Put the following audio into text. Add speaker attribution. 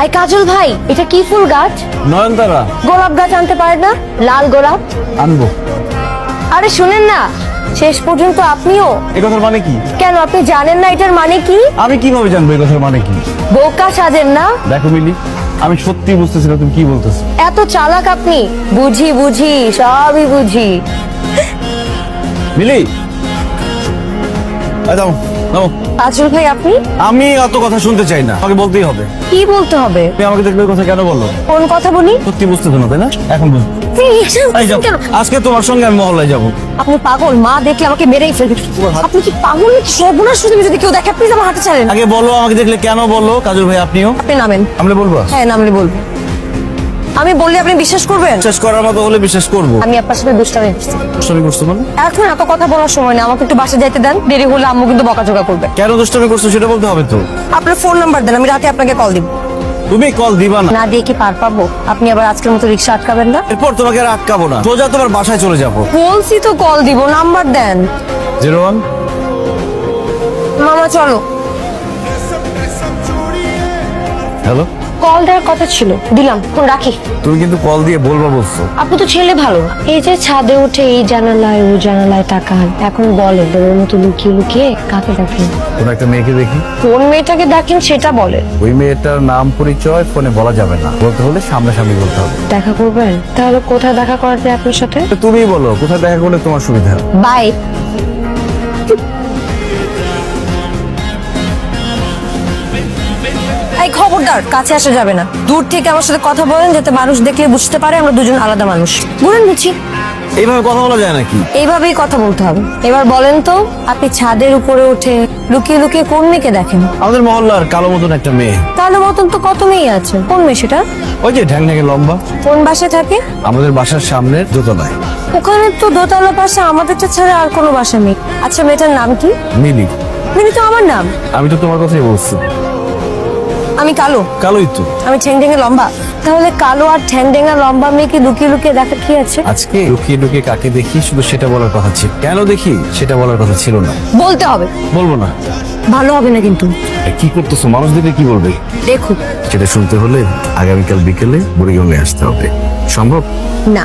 Speaker 1: I কাজল ভাই, এটা কি ফুল গাছ?
Speaker 2: নয়নতারা।
Speaker 1: গোলাপ গাছ আনতে পারেন না? লাল গোলাপ
Speaker 2: আনবো।
Speaker 1: আরে শুনেন না, শেষ পর্যন্ত আপনিও।
Speaker 2: এই কথার মানে কি?
Speaker 1: কেন আপনি জানেন না এটার মানে কি?
Speaker 2: আমি কিভাবে জানবো এই কথার মানে কি?
Speaker 1: বোকা সাজেন না।
Speaker 2: দেখো মিলি, আমি সত্যি বুঝতেছি না তুমি কি বলতেছো।
Speaker 1: এত চালাক আপনি। বুঝি বুঝি, সবই বুঝি।
Speaker 2: মিলি, এই দাও নাও।
Speaker 1: কাজল ভাই আপনি?
Speaker 2: আমি অত কথা শুনতে চাই না, আমাকে বলতেই হবে।
Speaker 1: কি বলতে হবে?
Speaker 2: তুমি আমাকে দেখলে ওই কথা কেন বলো?
Speaker 1: কোন কথা বলি?
Speaker 2: সত্যি বুঝতেছো না তাই না? এখন বুঝ। এই যাও,
Speaker 1: কেন?
Speaker 2: আজকে তোমার সঙ্গে আমি মহল্লায় যাবো।
Speaker 1: আপনি পাগল? মা দেখলে আমাকে মেরেই ফেলবে। আপনি কি পাগল নাকি? সর্বনাশ শুধু যদি কেউ দেখে, প্লিজ আমার হাতে ছাড়েন।
Speaker 2: আগে বলো, আমাকে দেখলে কেন বলো? কাজল ভাই আপনিও
Speaker 1: আপনি নামেন।
Speaker 2: আমি বলবো।
Speaker 1: হ্যাঁ নামলে বলবো। আমি বললে আপনি বিশ্বাস করবেন?
Speaker 2: বিশ্বাস করার মতো হলে বিশ্বাস করবো।
Speaker 1: আমি আপনার সাথে দুষ্টামি করছি।
Speaker 2: দুষ্টামি করছো মানে?
Speaker 1: এখন এত কথা বলার সময় না, আমাকে একটু বাসা যাইতে দেন। দেরি হলে আম্মু কিন্তু বকাঝকা করবে।
Speaker 2: কেন দুষ্টামি করছো সেটা বলতে হবে তো।
Speaker 1: আপনার ফোন নাম্বার দেন, আমি রাতে আপনাকে কল দিব।
Speaker 2: তুমি কল দিবা না।
Speaker 1: না দিয়ে কি পার পাবো? আপনি আবার আজকের মতো রিক্সা আটকাবেন না।
Speaker 2: এরপর তোমাকে আর আটকাবো না, সোজা তোমার বাসায় চলে যাবো।
Speaker 1: বলছি তো কল দিব, নাম্বার দেন।
Speaker 2: 01।
Speaker 1: মামা চলো।
Speaker 2: হ্যালো,
Speaker 1: কল দেওয়ার কথা ছিল, দিলাম। ফোন রাখি।
Speaker 2: তুমি কিন্তু কল দিয়ে বলবা বলছো।
Speaker 1: আপনি তো ছেলে ভালো না। এই যে ছাদে উঠে এই জানালায় ও জানালায় তাকান, এখন বলেন ওর মতো লুকিয়ে লুকিয়ে কাকে দেখেন?
Speaker 2: কোন একটা মেয়েকে দেখি।
Speaker 1: কোন মেয়েটাকে দেখেন সেটা বলেন।
Speaker 2: ওই মেয়েটার নাম পরিচয় ফোনে বলা যাবে না, বলতে হলে সামনাসামনি বলতে হবে।
Speaker 1: দেখা করবেন? তাহলে কোথায় দেখা করা যায় আপনার সাথে?
Speaker 2: তুমি বলো কোথায় দেখা করলে তোমার সুবিধা।
Speaker 1: বাই। এই খবরদার, কাছে আসা যাবে না। দূর থেকে আমার সাথে কথা বলেন, যাতে মানুষ দেখলে বুঝতে পারে আমরা দুজন আলাদা মানুষ। বুঝলেন? বুঝি।
Speaker 2: এইভাবে কথা বলা যায় নাকি?
Speaker 1: এইভাবেই কথা বলতে হবে। এবার বলেন তো, আপনি ছাদের উপরে উঠে লুকিয়ে লুকিয়ে কোন মেয়েকে দেখেন?
Speaker 2: আমাদের মহল্লার কালো মতন একটা মেয়ে।
Speaker 1: তাহলে মতন তো কত মেয়ে আছে। কোন মেয়ে সেটা?
Speaker 2: ওই যে ঢ্যাং ঢ্যাঙে লম্বা।
Speaker 1: কোন বাসায় থাকে?
Speaker 2: আমাদের বাসার সামনের দোতলায়।
Speaker 1: ওখানে তো দোতলা পাশে আমাদেরটা ছাড়া আর কোনো বাসা নেই। আচ্ছা, মেয়েটার নাম কি?
Speaker 2: মিলি।
Speaker 1: মিলি তো আমার নাম।
Speaker 2: আমি তো তোমার কথাই বলছি।
Speaker 1: আমি কালো।
Speaker 2: কালোই তো।
Speaker 1: আমি ঠ্যাং ঠ্যাঙে লম্বা। তাহলে কালো আর ঠ্যাং ঠ্যাঙা লম্বা মেয়েকে লুকিয়ে লুকিয়ে দেখা কি আছে?
Speaker 2: আজকে লুকিয়ে লুকিয়ে কাকে দেখি শুধু সেটা বলার কথা ছিল। কেন দেখি সেটা বলার কথা ছিল না।
Speaker 1: বলতে হবে।
Speaker 2: বলবো না।
Speaker 1: ভালো হবে না কিন্তু।
Speaker 2: কি করতেছো? মানুষ দেখে কি বলবে?
Speaker 1: দেখুন।
Speaker 2: সেটা শুনতে হলে আগামীকাল বিকেলে বুড়িগঙ্গায় আসতে হবে। সম্ভব?
Speaker 1: না।